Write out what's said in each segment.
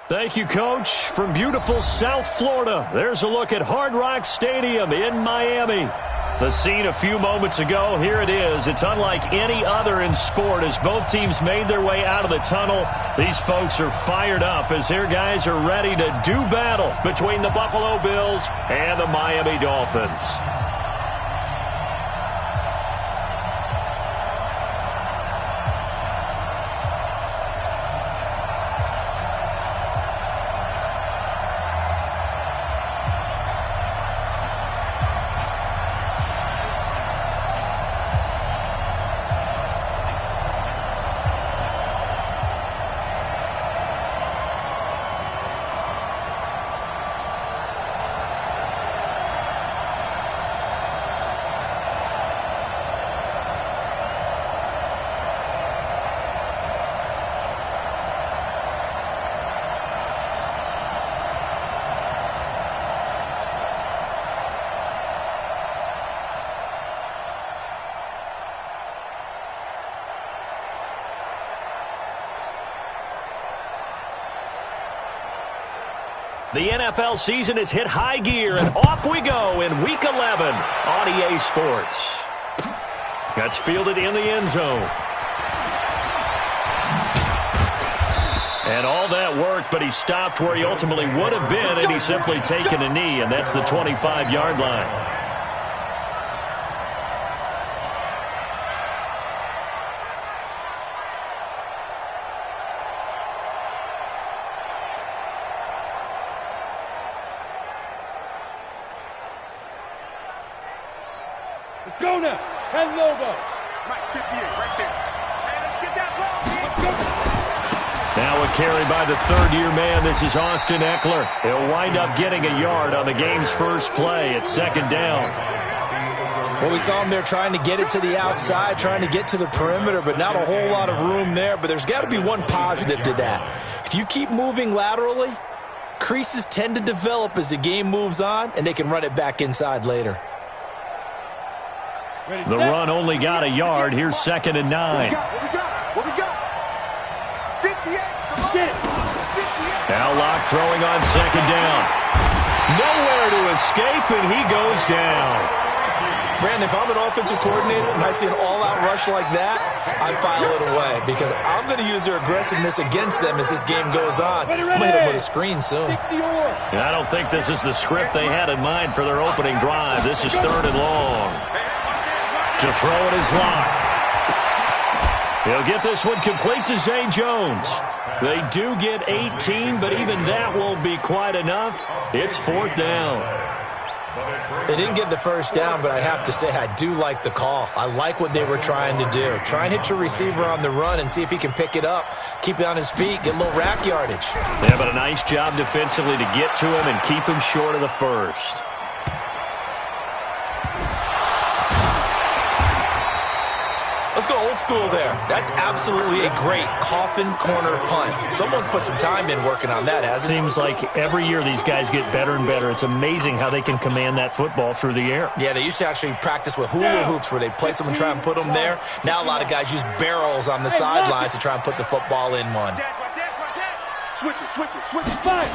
Thank you, Coach. From beautiful South Florida, there's a look at Hard Rock Stadium in Miami. The scene a few moments ago, here it is. It's unlike any other in sport as both teams made their way out of the tunnel. These folks are fired up as their guys are ready to do battle between the Buffalo Bills and the Miami Dolphins. The NFL season has hit high gear, and off we go in Week 11 on EA Sports. That's fielded in the end zone. And all that work, but he stopped where he ultimately would have been, and he's simply taken a knee, and that's the 25-yard line. Let's go now. 10 logo. Mike 58 right there. Hey, let's get that ball. Let's go. Now a carry by the third-year man. This is Austin Eckler. He'll wind up getting a yard on the game's first play. It's second down. Well, we saw him there trying to get it to the outside, trying to get to the perimeter, but not a whole lot of room there. But there's got to be one positive to that. If you keep moving laterally, creases tend to develop as the game moves on, and they can run it back inside later. The run only got a yard. Here's second and 9. What we got? 58. Now Locke throwing on second down. Nowhere to escape, and he goes down. Brandon, if I'm an offensive coordinator and I see an all-out rush like that, I file it away because I'm going to use their aggressiveness against them as this game goes on. I'm going to hit them with a screen soon. And I don't think this is the script they had in mind for their opening drive. This is third and long. To throw it is Locke. He'll get this one complete to Zay Jones. They do get 18, but even that won't be quite enough. It's fourth down. They didn't get the first down, but I have to say I do like the call. I like what they were trying to do. Try and hit your receiver on the run and see if he can pick it up, keep it on his feet, get a little rack yardage. Yeah, but a nice job defensively to get to him and keep him short of the first. Let's go old school there. That's absolutely a great coffin corner punt. Someone's put some time in working on that, hasn't it? Seems like every year these guys get better and better. It's amazing how they can command that football through the air. Yeah, they used to actually practice with hula hoops where they place them and try and put them there. Now a lot of guys use barrels on the sidelines to try and put the football in one. Switch it. Fine.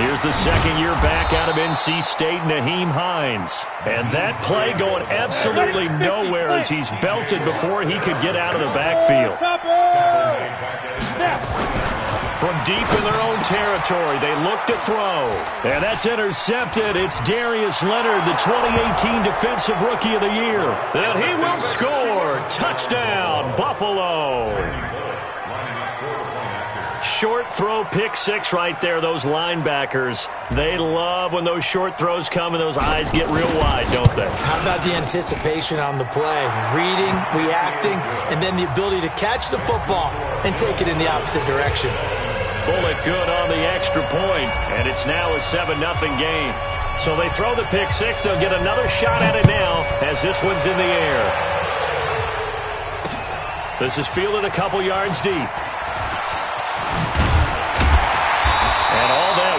Here's the second-year back out of NC State, Naheem Hines. And that play going absolutely nowhere as he's belted before he could get out of the backfield. From deep in their own territory, they look to throw. And that's intercepted. It's Darius Leonard, the 2018 Defensive Rookie of the Year. And he will score. Touchdown, Buffalo. Short throw, pick six right there, those linebackers. They love when those short throws come and those eyes get real wide, don't they? How about the anticipation on the play? Reading, reacting, and then the ability to catch the football and take it in the opposite direction. Bullet good on the extra point, and it's now a 7-0 game. So they throw the pick six. They'll get another shot at it now as this one's in the air. This is fielded a couple yards deep.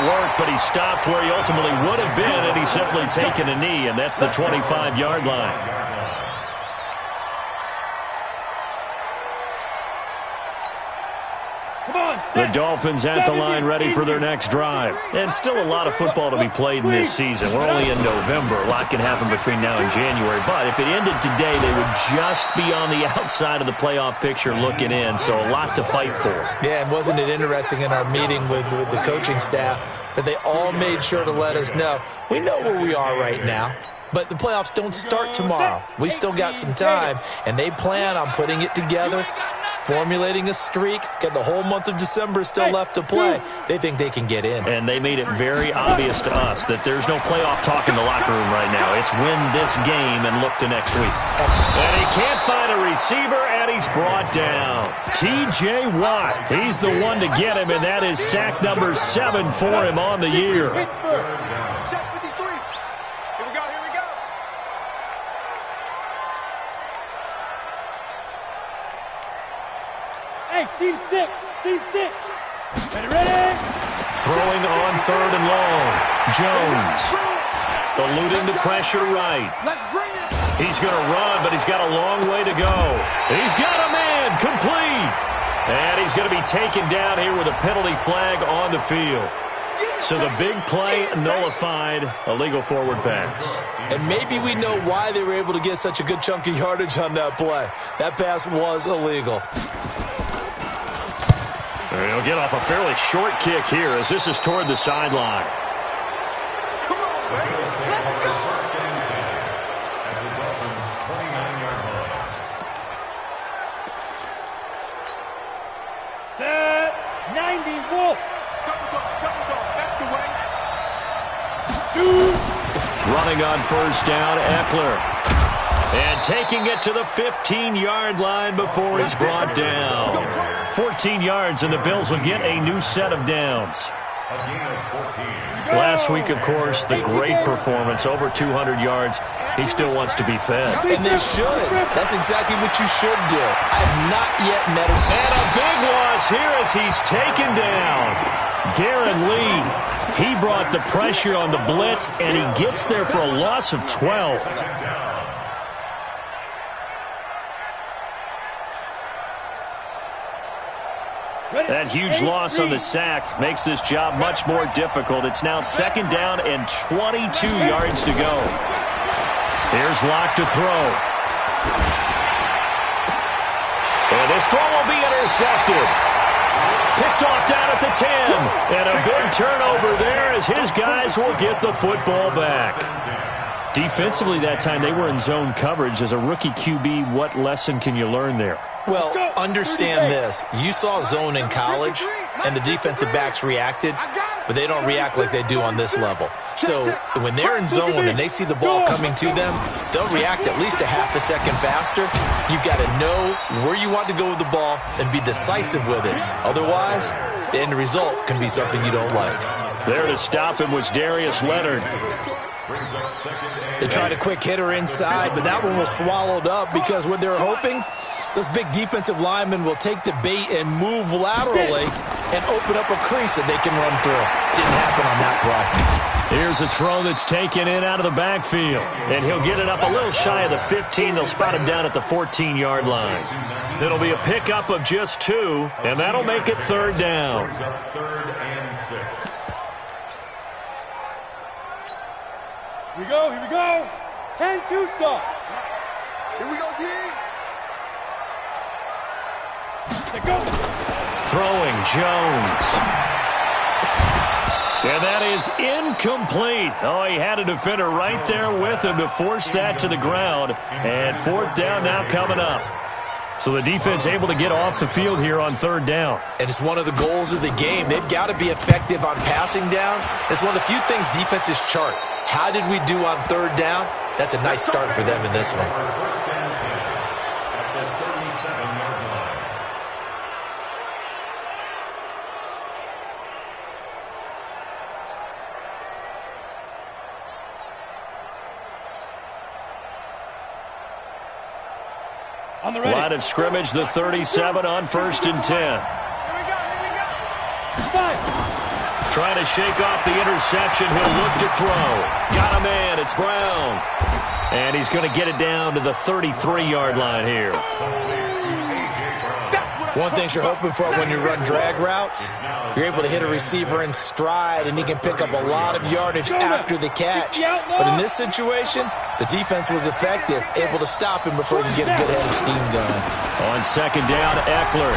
Work, but he stopped where he ultimately would have been, and he's simply taken a knee, and that's the 25-yard line. Come on, The Dolphins at the line ready for their next drive. And still a lot of football to be played in this season. We're only in November. A lot can happen between now and January. But if it ended today, they would just be on the outside of the playoff picture looking in. So a lot to fight for. Yeah, and wasn't it interesting in our meeting with the coaching staff that they all made sure to let us know, we know where we are right now. But the playoffs don't start tomorrow. We still got some time, and they plan on putting it together, formulating a streak, get the whole month of December still left to play. They think they can get in. And they made it very obvious to us that there's no playoff talk in the locker room right now. It's win this game and look to next week. Excellent. And he can't find a receiver, and he's brought down. T.J. Watt, he's the one to get him, and that is sack number 7 for him on the year. Hey, seam 6. Ready? Throwing on 3rd and long. Jones eluding the pressure right. Let's bring it. He's going to run, but he's got a long way to go. He's got a man complete. And he's going to be taken down here with a penalty flag on the field. So the big play nullified, illegal forward pass. And maybe we know why they were able to get such a good chunk of yardage on that play. That pass was illegal. He'll get off a fairly short kick here as this is toward the sideline. Come on, baby. Let's go. Set. 90 Wolf. Double dog. That's the way. Shoot. Running on 1st down, Eckler. And taking it to the 15-yard line before he's brought down. 14 yards, and the Bills will get a new set of downs. Last week, of course, the great performance, over 200 yards. He still wants to be fed. And they should. That's exactly what you should do. I have not yet met him. And a big loss here as he's taken down. Darren Lee, he brought the pressure on the blitz, and he gets there for a loss of 12. That huge loss on the sack makes this job much more difficult. It's now 2nd down and 22 yards to go. Here's Locke to throw. And this throw will be intercepted. Picked off down at the 10. And a big turnover there as his guys will get the football back. Defensively that time, they were in zone coverage. As a rookie QB, what lesson can you learn there? Well, understand this. You saw zone in college, and the defensive backs reacted, but they don't react like they do on this level. So when they're in zone and they see the ball coming to them, they'll react at least a half a second faster. You've got to know where you want to go with the ball and be decisive with it. Otherwise, the end result can be something you don't like. There to stop him was Darius Leonard. They tried a quick hitter inside, but that one was swallowed up because what they're hoping, those big defensive linemen will take the bait and move laterally and open up a crease that they can run through. Didn't happen on that play. Here's a throw that's taken in out of the backfield. And he'll get it up a little shy of the 15. They'll spot him down at the 14-yard line. It'll be a pickup of just 2, and that'll make it 3rd down. 3rd and 6. Here we go. 10-2 stop. Here we go, D. Go. Throwing Jones. And that is incomplete. Oh, he had a defender right there with him to force that to the ground. And 4th down now coming up. So the defense able to get off the field here on 3rd down. And it's one of the goals of the game. They've got to be effective on passing downs. It's one of the few things defenses chart. How did we do on 3rd down? That's a nice start for them in this one. On the ready. Line of scrimmage, the 37 on 1st and 10. Here we go. 5. Trying to shake off the interception. He'll look to throw. Got a man. It's Brown. And he's going to get it down to the 33-yard line here. That's what One thing you're hoping for when you run drag routes, you're able to hit a receiver in stride, and he can pick up a lot of yardage after the catch. But in this situation, the defense was effective, able to stop him before he could get a good head of steam going. On second down, Eckler.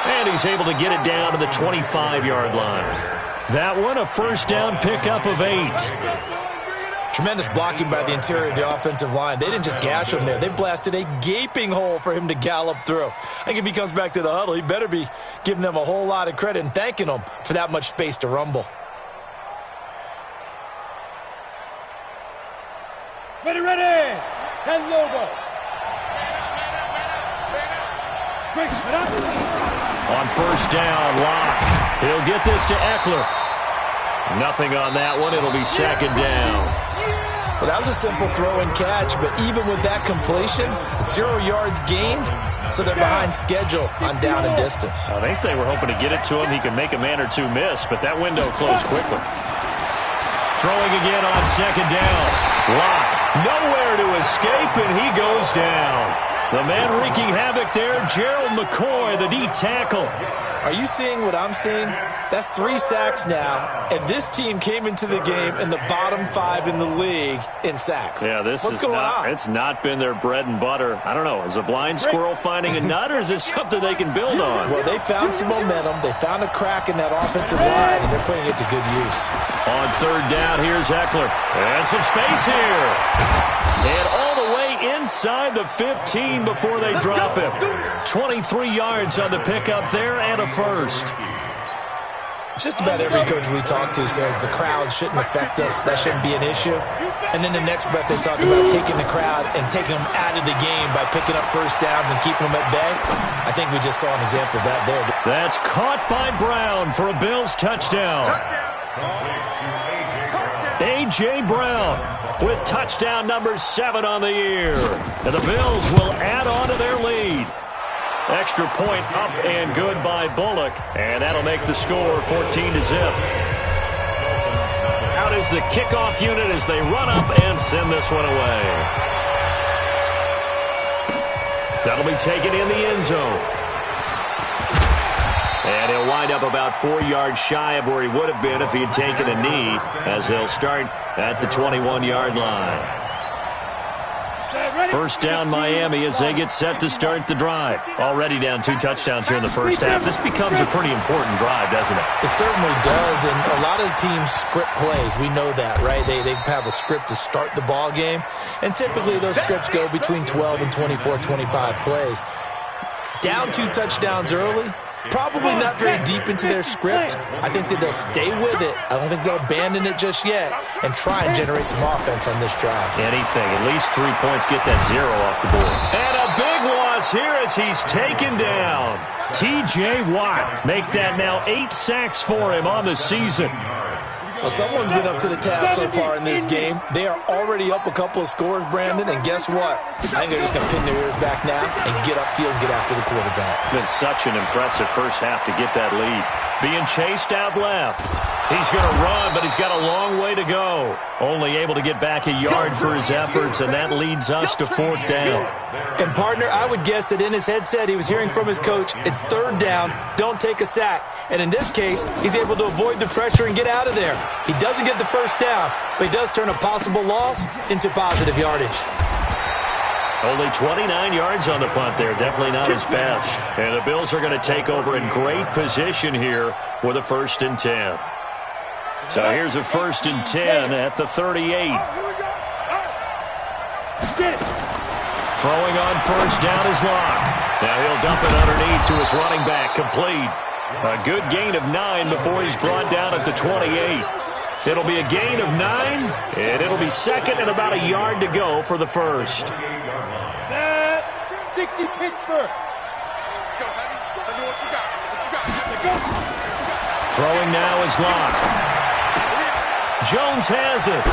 And he's able to get it down to the 25-yard line. That one, a first down pickup of 8. Tremendous blocking by the interior of the offensive line. They didn't just gash him there. They blasted a gaping hole for him to gallop through. I think if he comes back to the huddle, he better be giving them a whole lot of credit and thanking them for that much space to rumble. Ready, ready. 10 logo. On first down, Locke. He'll get this to Eckler. Nothing on that one. It'll be second down. Well, that was a simple throw and catch, but even with that completion, 0 yards gained, so they're behind schedule on down and distance. I think they were hoping to get it to him. He could make a man or two miss, but that window closed quickly. Throwing again on second down. Locke, nowhere to escape, and he goes down. The man wreaking havoc there, Gerald McCoy, the D tackle. Are you seeing what I'm seeing? That's 3 sacks now, and this team came into the game in the bottom 5 in the league in sacks. Yeah, What's going on? It's not been their bread and butter. I don't know. Is a blind squirrel finding a nut, or is this something they can build on? Well, they found some momentum. They found a crack in that offensive line, and they're putting it to good use. On third down, here's Eckler. And some space here. And all the way inside the 15 before they drop him. 23 yards on the pickup there and a first. Just about every coach we talk to says the crowd shouldn't affect us. That shouldn't be an issue. And then the next breath they talk about taking the crowd and taking them out of the game by picking up first downs and keeping them at bay. I think we just saw an example of that there. That's caught by Brown for a Bills touchdown. A.J. Brown with touchdown number 7 on the year. And the Bills will add on to their lead. Extra point up and good by Bullock. And that'll make the score 14-0. Out is the kickoff unit as they run up and send this one away. That'll be taken in the end zone. And he'll wind up about 4 yards shy of where he would have been if he had taken a knee, as they'll start at the 21-yard line. First down Miami as they get set to start the drive. Already down 2 touchdowns here in the first half. This becomes a pretty important drive, doesn't it? It certainly does, and a lot of the teams script plays. We know that, right? They have a script to start the ball game, and typically those scripts go between 12 and 24, 25 plays. Down 2 touchdowns early, probably not very deep into their script. I think that they'll stay with it. I don't think they'll abandon it just yet and try and generate some offense on this drive. Anything. At least 3 points, get that 0 off the board. And a big loss here as he's taken down. T.J. Watt make that now 8 sacks for him on the season. Well, someone's been up to the task so far in this game. They are already up a couple of scores, Brandon, and guess what? I think they're just going to pin their ears back now and get upfield and get after the quarterback. Been such an impressive first half to get that lead. Being chased out left. He's going to run, but he's got a long way to go. Only able to get back a yard for his efforts, and that leads us to 4th down. And, partner, I would guess that in his headset he was hearing from his coach, it's 3rd down, don't take a sack. And in this case, he's able to avoid the pressure and get out of there. He doesn't get the first down, but he does turn a possible loss into positive yardage. Only 29 yards on the punt there. Definitely not his best. And the Bills are going to take over in great position here with a 1st and 10. So here's a 1st and 10 at the 38. Throwing on first down is Locke. Now he'll dump it underneath to his running back. Complete. A good gain of 9 before he's brought down at the 28. It'll be a gain of 9, and it'll be 2nd and about a yard to go for the first. Set 60 Pittsburgh. Let's go, baby. Let me what you got. What you got? Let's go. Throwing now is Locke. Jones has it.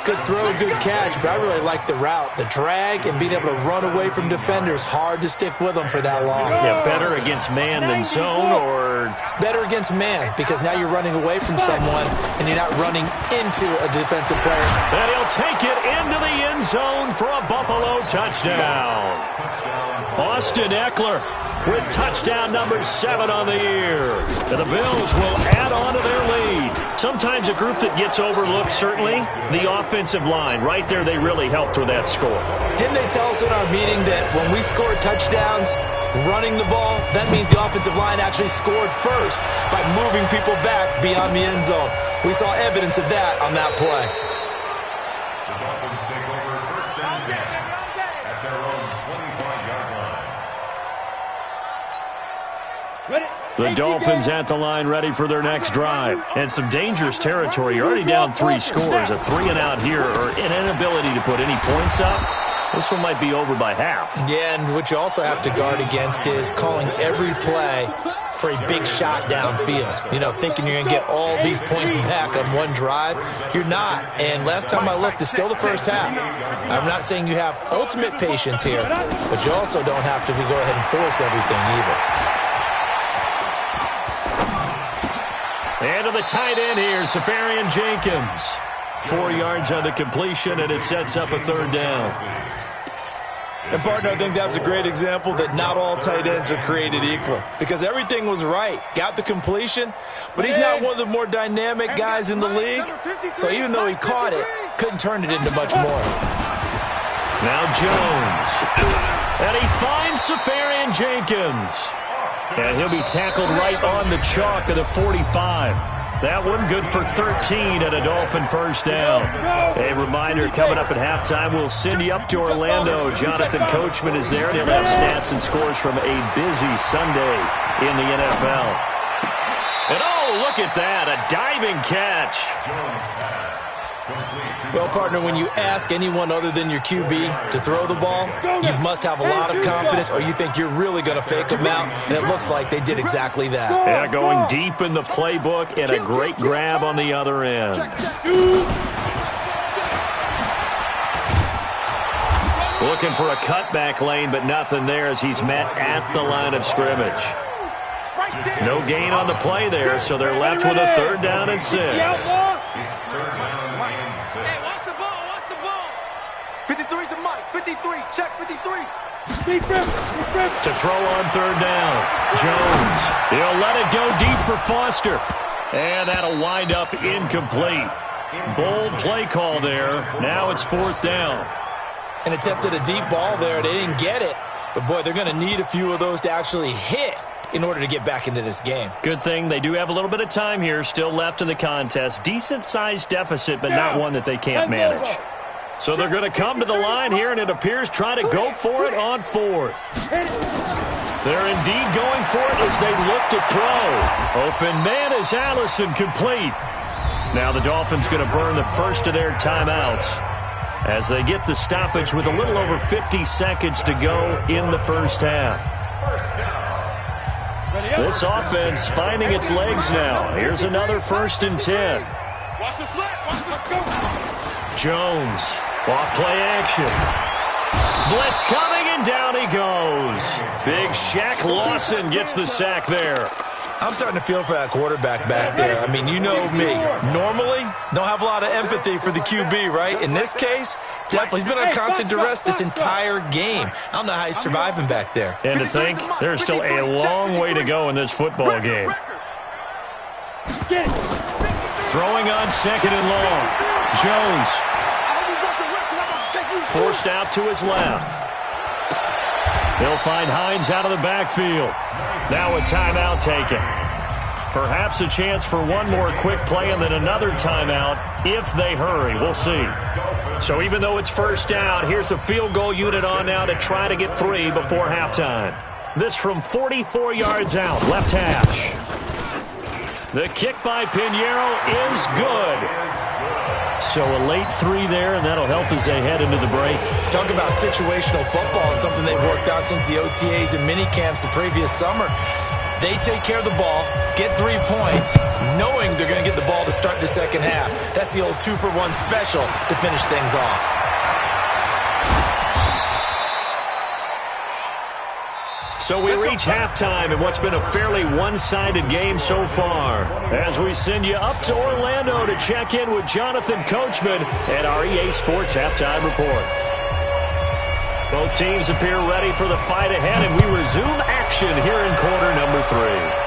good throw, good catch, but I really like the route. The drag and being able to run away from defenders, hard to stick with them for that long. Yeah, better against man than zone, or better against man, because now you're running away from someone and you're not running into a defensive player. And he'll take it into the end zone for a Buffalo touchdown. Austin Eckler with touchdown number 7 on the year. And the Bills will add on to their lead. Sometimes a group that gets overlooked, certainly, the offensive line. Right there, they really helped with that score. Didn't they tell us in our meeting that when we score touchdowns running the ball, that means the offensive line actually scored first by moving people back beyond the end zone? We saw evidence of that on that play. The Dolphins at the line ready for their next drive. And some dangerous territory. You're already down 3 scores. A 3-and-out here, or an inability to put any points up. This one might be over by half. Yeah, and what you also have to guard against is calling every play for a big shot downfield. You know, thinking you're going to get all these points back on one drive. You're not. And last time I looked, it's still the first half. I'm not saying you have ultimate patience here, but you also don't have to go ahead and force everything either. And to the tight end here, Safarian Jenkins. 4 yards on the completion, and it sets up a 3rd down. And, partner, I think that's a great example that not all tight ends are created equal, because everything was right. Got the completion, but he's not one of the more dynamic guys in the league. So even though he caught it, couldn't turn it into much more. Now Jones. And he finds Safarian Jenkins. And he'll be tackled right on the chalk of the 45. That one good for 13 and a Dolphin first down. A reminder, coming up at halftime, we'll send you up to Orlando. Jonathan Coachman is there, and he'll have stats and scores from a busy Sunday in the NFL. And oh, look at that, a diving catch. Well, partner, when you ask anyone other than your QB to throw the ball, you must have a lot of confidence, or you think you're really going to fake them out, and it looks like they did exactly that. Yeah, going deep in the playbook, and a great grab on the other end. Looking for a cutback lane, but nothing there as he's met at the line of scrimmage. No gain on the play there, so they're left with a 3rd down and 6. 53's the mic. 53. Check 53. To throw on 3rd down. Jones. He'll let it go deep for Foster. And that'll wind up incomplete. Bold play call there. Now it's 4th down. And attempted a deep ball there. They didn't get it. But, boy, they're going to need a few of those to actually hit in order to get back into this game. Good thing they do have a little bit of time here still left in the contest. Decent-sized deficit, but not one that they can't manage. So they're going to come to the line here, and it appears try to go for it on 4th. They're indeed going for it as they look to throw. Open man is Allison, complete. Now the Dolphins going to burn the first of their timeouts as they get the stoppage with a little over 50 seconds to go in the first half. This offense finding its legs now. Here's another 1st and 10. Jones, off play action. Blitz coming, and down he goes. Big Shaq Lawson gets the sack there. I'm starting to feel for that quarterback back there. I mean, you know me. Normally, don't have a lot of empathy for the QB, right? In this case, definitely. He's been on constant duress this entire game. I don't know how he's surviving back there. And to think, there's still a long way to go in this football game. Throwing on 2nd and long. Jones. Forced out to his left. They'll find Hines out of the backfield. Now a timeout taken. Perhaps a chance for one more quick play and then another timeout if they hurry. We'll see. So even though it's 1st down, here's the field goal unit on now to try to get 3 before halftime. This from 44 yards out, left hash. The kick by Pinheiro is good. So a late 3 there, and that'll help as they head into the break. Talk about situational football. It's something they've worked out since the OTAs and mini camps the previous summer. They take care of the ball, get 3 points, knowing they're going to get the ball to start the second half. That's the old 2-for-1 special to finish things off. So we reach halftime in what's been a fairly one-sided game so far. As we send you up to Orlando to check in with Jonathan Coachman at our EA Sports Halftime Report. Both teams appear ready for the fight ahead, and we resume action here in quarter number 3.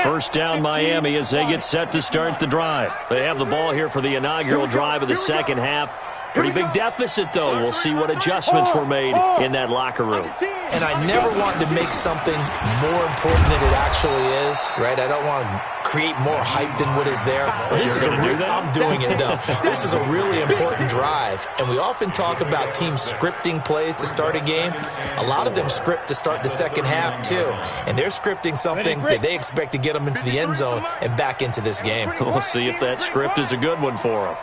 First down Miami as they get set to start the drive. They have the ball here for the inaugural drive of the second half. Pretty big deficit, though. We'll see what adjustments were made in that locker room. And I never want to make something more important than it actually is, right? I don't want to create more hype than what is there. But this is I'm doing it, though. This is a really important drive. And we often talk about teams scripting plays to start a game. A lot of them script to start the second half, too. And they're scripting something that they expect to get them into the end zone and back into this game. We'll see if that script is a good one for them.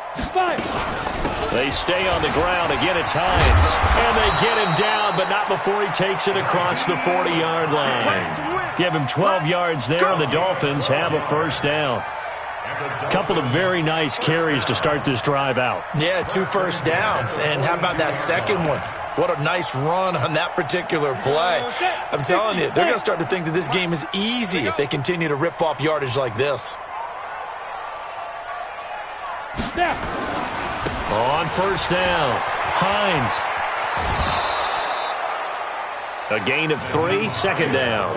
They stay on the ground. Again, it's Hines. And they get him down, but not before he takes it across the 40-yard line. Give him 12 yards there, and the Dolphins have a first down. A couple of very nice carries to start this drive out. Yeah, 2 first downs. And how about that second one? What a nice run on that particular play. I'm telling you, they're going to start to think that this game is easy if they continue to rip off yardage like this. On first down, Hines. A gain of 3, second down.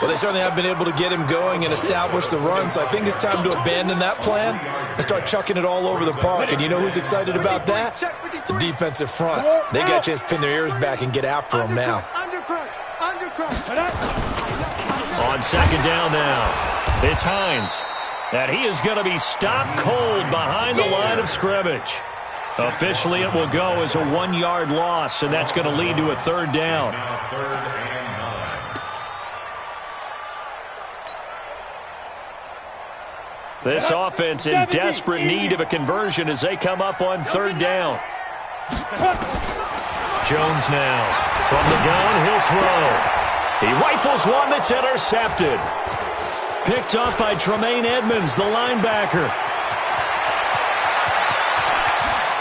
Well, they certainly have been able to get him going and establish the run, so I think it's time to abandon that plan and start chucking it all over the park. And you know who's excited about that? The defensive front. They got a chance to pin their ears back and get after him now. On second down now, it's Hines. And he is going to be stopped cold behind the line of scrimmage. Officially, it will go as a 1-yard loss, and that's going to lead to a third down. This offense in desperate need of a conversion as they come up on third down. Jones now. From the gun, he'll throw. He rifles one that's intercepted. Picked up by Tremaine Edmonds, the linebacker.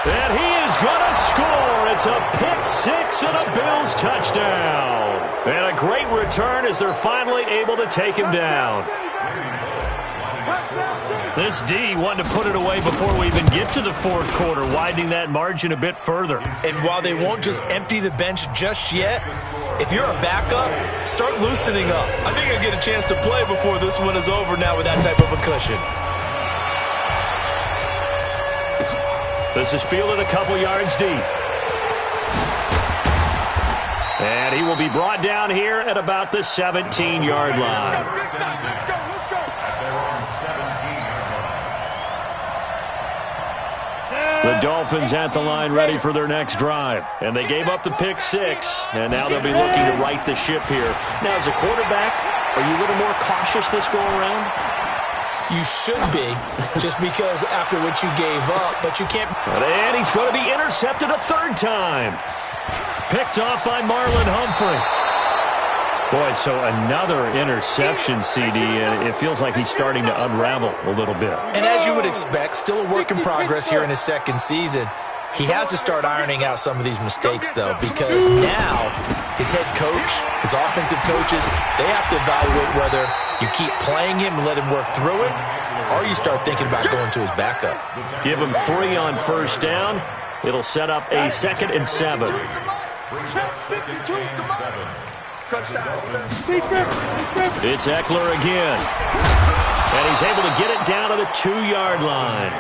And he is going to score. It's a pick-6 and a Bills touchdown. And a great return as they're finally able to take him down. This D wanted to put it away before we even get to the fourth quarter, widening that margin a bit further. And while they won't just empty the bench just yet, if you're a backup, start loosening up. I think I'll get a chance to play before this one is over now with that type of a cushion. This is fielded a couple yards deep. And he will be brought down here at about the 17-yard line. The Dolphins at the line ready for their next drive. And they gave up the pick 6, and now they'll be looking to right the ship here. Now, as a quarterback, are you a little more cautious this go-around? You should be, just because after what you gave up, but you can't. And he's going to be intercepted a third time. Picked off by Marlon Humphrey. Boy, so another interception, CD, and it feels like he's starting to unravel a little bit. And as you would expect, still a work in progress here in his second season. He has to start ironing out some of these mistakes, though, because now his head coach, his offensive coaches, they have to evaluate whether you keep playing him and let him work through it, or you start thinking about going to his backup. Give him 3 on first down. It'll set up a 2nd and 7. It's Eckler again. And he's able to get it down to the 2-yard line.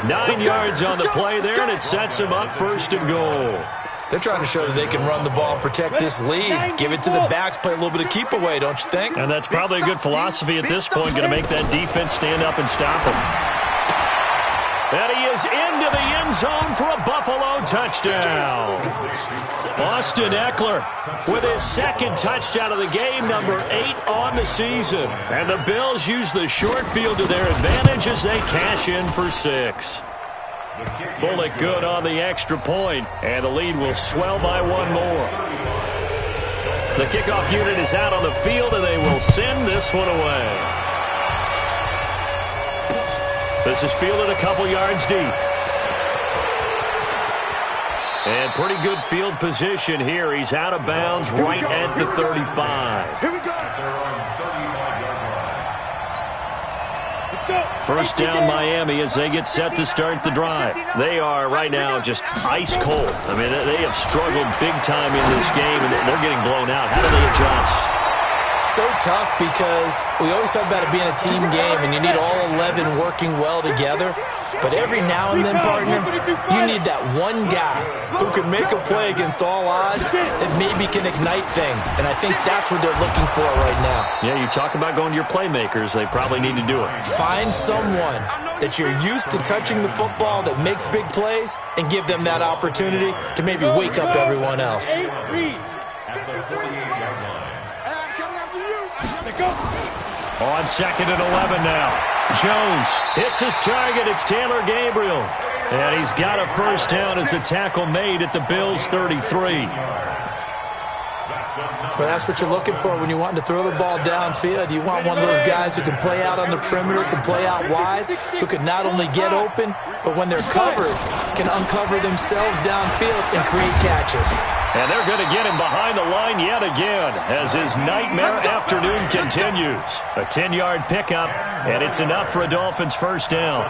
9 yards on the play there, and it sets him up 1st and goal. They're trying to show that they can run the ball and protect this lead. Give it to the backs, play a little bit of keep away, don't you think? And that's probably a good philosophy at this point, going to make that defense stand up and stop him. And he is into the end zone for a Buffalo touchdown. Austin Eckler with his 2nd touchdown of the game, number 8 on the season. And the Bills use the short field to their advantage as they cash in for 6. Bullock good on the extra point, and the lead will swell by 1 more. The kickoff unit is out on the field, and they will send this one away. This is fielded a couple yards deep. And pretty good field position here. He's out of bounds right at the 35. Here we go. First down Miami as they get set to start the drive. They are right now just ice cold. I mean, they have struggled big time in this game, and they're getting blown out. How do they adjust? So tough because we always talk about it being a team game, and you need all 11 working well together. But every now and then, partner, you need that one guy who can make a play against all odds that maybe can ignite things. And I think that's what they're looking for right now. Yeah, you talk about going to your playmakers. They probably need to do it. Find someone that you're used to touching the football that makes big plays and give them that opportunity to maybe wake up everyone else. On 2nd and 11 now. Jones hits his target. It's Taylor Gabriel. And he's got a first down as a tackle made at the Bills' 33. Well, that's what you're looking for when you want to throw the ball downfield. You want one of those guys who can play out on the perimeter, can play out wide, who can not only get open, but when they're covered, can uncover themselves downfield and create catches. And they're going to get him behind the line yet again as his nightmare afternoon continues. A 10-yard pickup, and it's enough for a Dolphins first down.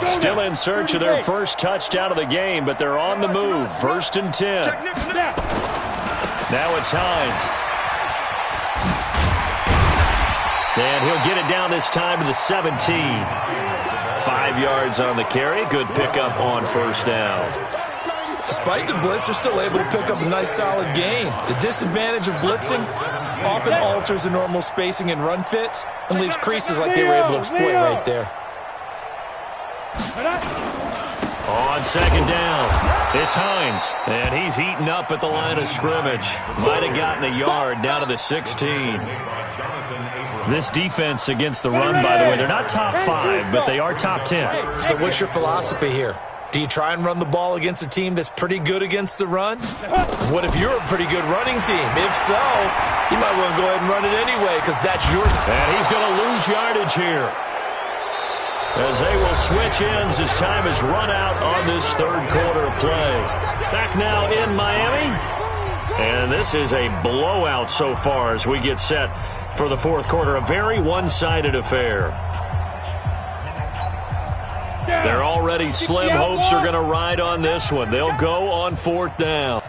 Still in search of their first touchdown of the game, but they're on the move. 1st and 10. Now it's Hines. And he'll get it down this time to the 17. 5 yards on the carry. Good pickup on first down. Despite the blitz, they're still able to pick up a nice, solid gain. The disadvantage of blitzing often alters the normal spacing and run fits and leaves creases like they were able to exploit right there. On 2nd down, it's Hines, and he's heating up at the line of scrimmage. Might have gotten a yard down to the 16. This defense against the run, by the way, they're not top 5, but they are top 10. So what's your philosophy here? Do you try and run the ball against a team that's pretty good against the run? What if you're a pretty good running team? If so, you might want to go ahead and run it anyway because that's your... And he's going to lose yardage here, as they will switch ends as time is run out on this 3rd quarter of play. Back now in Miami. And this is a blowout so far as we get set for the 4th quarter. A very one-sided affair. They're already slim hopes are going to ride on this one. They'll go on 4th down.